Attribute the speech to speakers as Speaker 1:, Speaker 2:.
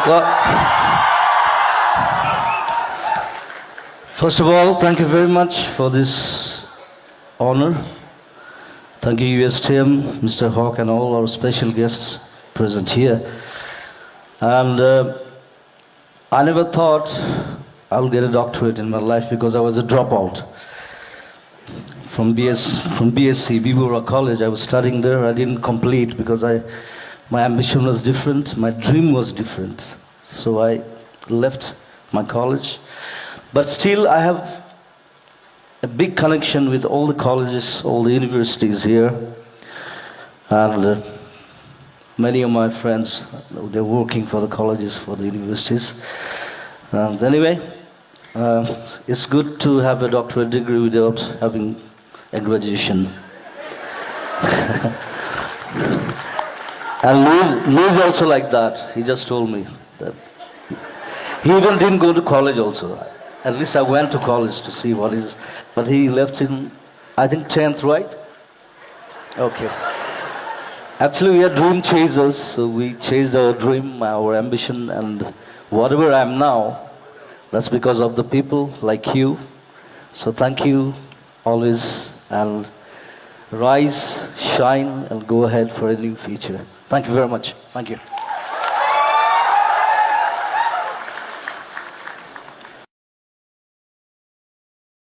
Speaker 1: Well, first of all, thank you very much for this honor. Thank you, USTM, Mr. Hawk, and all our special guests present here. And I never thought I'll get a doctorate in my life because I was a dropout. From BSc, Bibura College, I was studying there. I didn't complete because my ambition was different, my dream was different. So I left my college. But still, I have a big connection with all the colleges, all the universities here. And many of my friends, they're working for the colleges, for the universities. And anyway, it's good to have a doctorate degree without having a graduation. And Louis also like that. He just told me that. He even didn't go to college also. At least I went to college to see what is. But he left in, I think, 10th, right? Okay. Actually, we are dream chasers. So we chased our dream, our ambition, and whatever I am now, that's because of the people like you. So thank you always, and rise, shine, and go ahead for a new future. Thank you very much. Thank you.